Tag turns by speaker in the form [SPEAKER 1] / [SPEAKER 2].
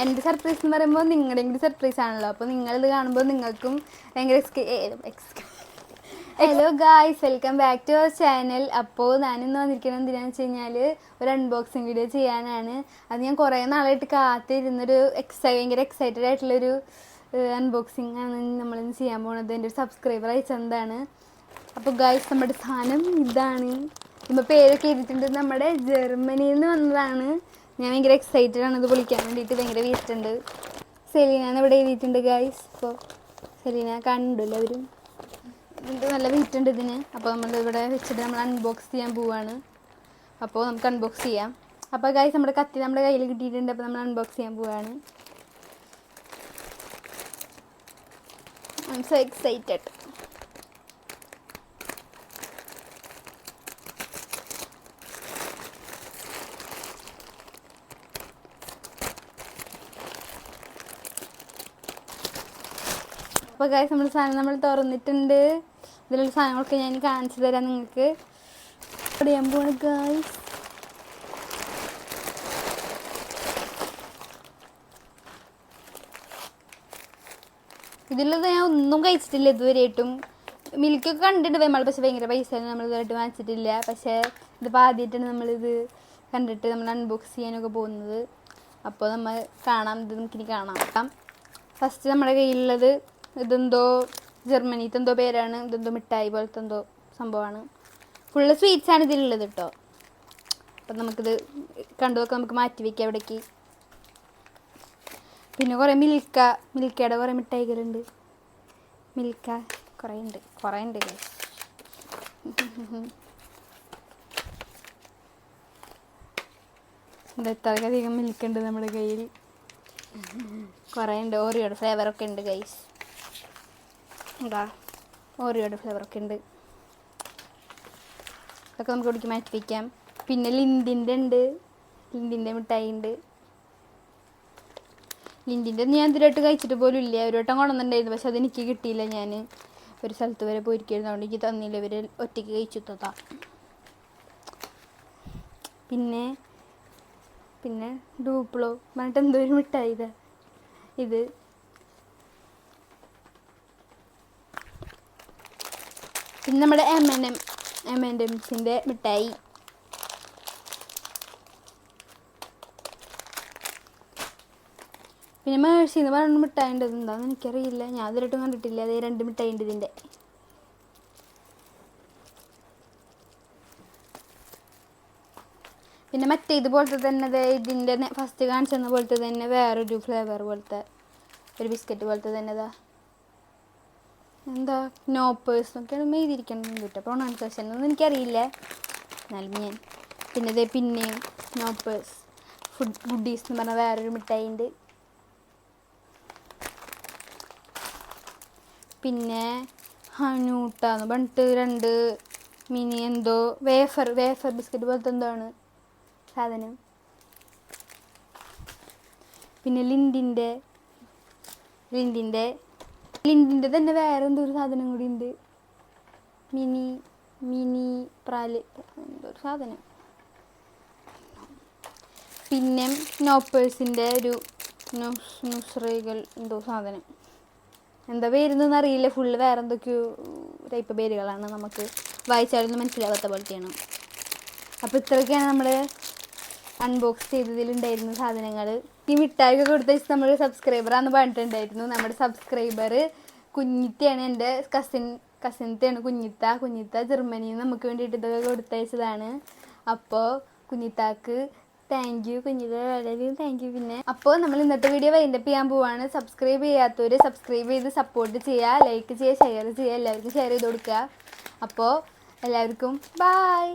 [SPEAKER 1] എൻ്റെ സർപ്രൈസ് എന്ന് പറയുമ്പോൾ നിങ്ങളുടെയും കൂടി സർപ്രൈസ് ആണല്ലോ. അപ്പോൾ നിങ്ങളിത് കാണുമ്പോൾ നിങ്ങൾക്കും ഭയങ്കര hello guys, welcome back to our channel. അപ്പോൾ ഞാനിന്ന് വന്നിരിക്കുന്നത് എന്തിനാണെന്ന് വെച്ച് കഴിഞ്ഞാൽ ഒരു അൺബോക്സിങ് വീഡിയോ ചെയ്യാനാണ്. അത് ഞാൻ കുറേ നാളായിട്ട് കാത്തിരുന്നൊരു ഭയങ്കര എക്സൈറ്റഡ് ആയിട്ടുള്ളൊരു അൺബോക്സിങ് ആണ് നമ്മളിന്ന് ചെയ്യാൻ പോകുന്നത്. എൻ്റെ ഒരു സബ്സ്ക്രൈബർ അയച്ചതാണ്. അപ്പോൾ ഗായ്സ്, നമ്മുടെ സാധനം ഇതാണ്. ഇപ്പോൾ പേരൊക്കെ എഴുതിയിട്ടുണ്ട്. നമ്മുടെ ജർമ്മനിയിൽ നിന്ന് വന്നതാണ്. ഞാൻ ഭയങ്കര എക്സൈറ്റഡ് ആണ് ഇത് പൊളിക്കാൻ വേണ്ടിയിട്ട്. ഭയങ്കര വീട്ടുണ്ട്. സെലീന ഇവിടെ എഴുതിയിട്ടുണ്ട് ഗായ്സ്. അപ്പോൾ സെലീന കണ്ടല്ലോ അവരും. ഇത് നല്ല വെയിറ്റ് ഉണ്ട് ഇതിന്. അപ്പോൾ നമ്മൾ ഇവിടെ വെച്ചിട്ട് നമ്മൾ അൺബോക്സ് ചെയ്യാൻ പോവുകയാണ്. അപ്പോൾ നമുക്ക് അൺബോക്സ് ചെയ്യാം. അപ്പോൾ ഗായ്സ്, നമ്മുടെ കത്തി നമ്മുടെ കയ്യിൽ കിട്ടിയിട്ടുണ്ട്. അപ്പോൾ നമ്മൾ അൺബോക്സ് ചെയ്യാൻ പോവുകയാണ്. I am so excited. അപ്പോൾ ഗായ്സ്, നമ്മൾ സാധനം നമ്മൾ തുറന്നിട്ടുണ്ട്. ഇതിലുള്ള സാധനങ്ങളൊക്കെ ഞാൻ കാണിച്ചു തരാം നിങ്ങൾക്ക്. പറയാൻ പോവാണ് ഗായ്സ്. ഇതിലുള്ളത് ഞാൻ ഒന്നും കഴിച്ചിട്ടില്ല ഇതുവരെയായിട്ടും. മിൽക്കൊക്കെ കണ്ടിട്ട് നമ്മൾ, പക്ഷേ ഭയങ്കര പൈസ നമ്മൾ ഇതുവരെയായിട്ട് വാങ്ങിച്ചിട്ടില്ല. പക്ഷേ ഇതിപ്പോൾ ആദ്യമായിട്ടാണ് നമ്മളിത് കണ്ടിട്ട് നമ്മൾ അൺബോക്സ് ചെയ്യാനൊക്കെ പോകുന്നത്. അപ്പോൾ നമ്മൾ കാണാം, ഇത് നമുക്കിനി കാണാം. ഫസ്റ്റ് നമ്മുടെ കയ്യിലുള്ളത് ഇതെന്തോ ജർമ്മനിത്തെ എന്തോ പേരാണ്. ഇതെന്തോ മിഠായി പോലത്തെ എന്തോ സംഭവമാണ്. ഫുള്ള് സ്വീറ്റ്സാണ് ഇതിലുള്ളത് കേട്ടോ. അപ്പം നമുക്കിത് കണ്ടുവെക്കാൻ നമുക്ക് മാറ്റി വയ്ക്കാം ഇവിടേക്ക്. പിന്നെ കുറേ മിൽക്കയുടെ കുറേ മിഠായികളുണ്ട്. മിൽക്ക കുറേ ഉണ്ട്. ഇത്രയധികം മിൽക്കുണ്ട് നമ്മുടെ കയ്യിൽ. കുറേ ഉണ്ട്. ഓറിയോയുടെ ഫ്ലേവറൊക്കെ ഉണ്ട് ഗൈസ്. എന്താ ഓറിയോയുടെ ഫ്ലേവറൊക്കെ ഉണ്ട്. അതൊക്കെ നമുക്ക് ഇവിടേക്ക് മാറ്റി വയ്ക്കാം. പിന്നെ ലിൻഡിൻ്റെ ഉണ്ട്. ലിൻഡിൻ്റെ മിഠായി ഉണ്ട്. ലിൻഡിൻ്റെ ഞാൻ ഇതിലായിട്ട് കഴിച്ചിട്ട് പോലും ഇല്ല. ഒരു വട്ടം കൊണ്ടുവന്നിട്ടുണ്ടായിരുന്നു, പക്ഷെ അതെനിക്ക് കിട്ടിയില്ല. ഞാൻ ഒരു സ്ഥലത്ത് വരെ പോയിരിക്കുന്നു, അതുകൊണ്ട് എനിക്ക് തന്നില്ല. ഇവർ ഒറ്റയ്ക്ക് കഴിച്ചു തത്താ. പിന്നെ ഡൂപ്ലോ പറഞ്ഞിട്ട് എന്തോ ഒരു മിഠായി ഇത്. പിന്നെ നമ്മുടെ M&M's മിഠായി. പിന്നെ മേഴ്സി എന്ന് പറഞ്ഞ മിഠായി ഉണ്ട്. എന്താണെന്ന് എനിക്കറിയില്ല, ഞാൻ ഇതിലിട്ടും കണ്ടിട്ടില്ല. അതേ 2 മിഠായി ഉണ്ട് ഇതിൻ്റെ. പിന്നെ മറ്റേ ഇതുപോലത്തെ തന്നെ ഇതിൻ്റെ ഫസ്റ്റ് കാണിച്ചെന്ന പോലത്തെ തന്നെ വേറൊരു ഫ്ലേവർ പോലത്തെ ഒരു ബിസ്ക്കറ്റ് പോലത്തെ തന്നെ എന്താ നോപ്പേഴ്സ് എന്നൊക്കെയാണ് എഴുതിയിരിക്കുന്നത് കേട്ടോ. പ്രൊണൗൺസിയേഷൻ ഒന്നും എനിക്കറിയില്ല, എന്നാലും പിന്നെയും നോപ്പേഴ്സ് ഗുഡീസ് എന്ന് പറഞ്ഞ വേറൊരു മിഠായി ഉണ്ട്. പിന്നെ ഹനൂട്ട എന്ന് പറഞ്ഞിട്ട് 2 മിനി എന്തോ വേഫർ ബിസ്ക്കറ്റ് പോലത്തെ എന്താണ് സാധനം. പിന്നെ ലിൻഡിൻ്റെ തന്നെ വേറെ എന്തോ ഒരു സാധനം കൂടി ഉണ്ട്. മിനി പ്രാല് എന്തോ ഒരു സാധനം. പിന്നെ നോപ്പേഴ്സിൻ്റെ ഒരു നുസ്രൈകൾ എന്തോ സാധനം. എന്താ പേരെന്നൊന്നും അറിയില്ല. ഫുള്ള് വേറെ എന്തൊക്കെയോ ടൈപ്പ് പേരുകളാണ്. നമുക്ക് വായിച്ചാലൊന്നും മനസ്സിലാവാത്ത പോലത്തെയാണ്. അപ്പോൾ ഇത്രയൊക്കെയാണ് നമ്മൾ അൺബോക്സ് ചെയ്തതിലുണ്ടായിരുന്ന സാധനങ്ങൾ. ഈ മിഠായിയൊക്കെ കൊടുത്ത നമ്മൾ സബ്സ്ക്രൈബറാന്ന് പറഞ്ഞിട്ടുണ്ടായിരുന്നു. നമ്മുടെ സബ്സ്ക്രൈബർ കുഞ്ഞിത്തയാണ്. എൻ്റെ കസിനത്തെയാണ് കുഞ്ഞിത്ത ജർമ്മനിയിൽ നിന്ന് നമുക്ക് വേണ്ടിയിട്ട് ഇതൊക്കെ കൊടുത്തയച്ചതാണ്. അപ്പോൾ കുഞ്ഞിത്താക്ക് താങ്ക് യു. കുഞ്ഞിത്ത വളരെ താങ്ക് യു. പിന്നെ അപ്പോൾ നമ്മൾ ഇന്നത്തെ വീഡിയോ വൈൻഡപ്പ് ചെയ്യാൻ പോവാണ്. സബ്സ്ക്രൈബ് ചെയ്യാത്തവർ സബ്സ്ക്രൈബ് ചെയ്ത് സപ്പോർട്ട് ചെയ്യുക, ലൈക്ക് ചെയ്യുക, ഷെയർ ചെയ്യുക. എല്ലാവർക്കും ഷെയർ ചെയ്ത് കൊടുക്കുക. അപ്പോൾ എല്ലാവർക്കും ബൈ.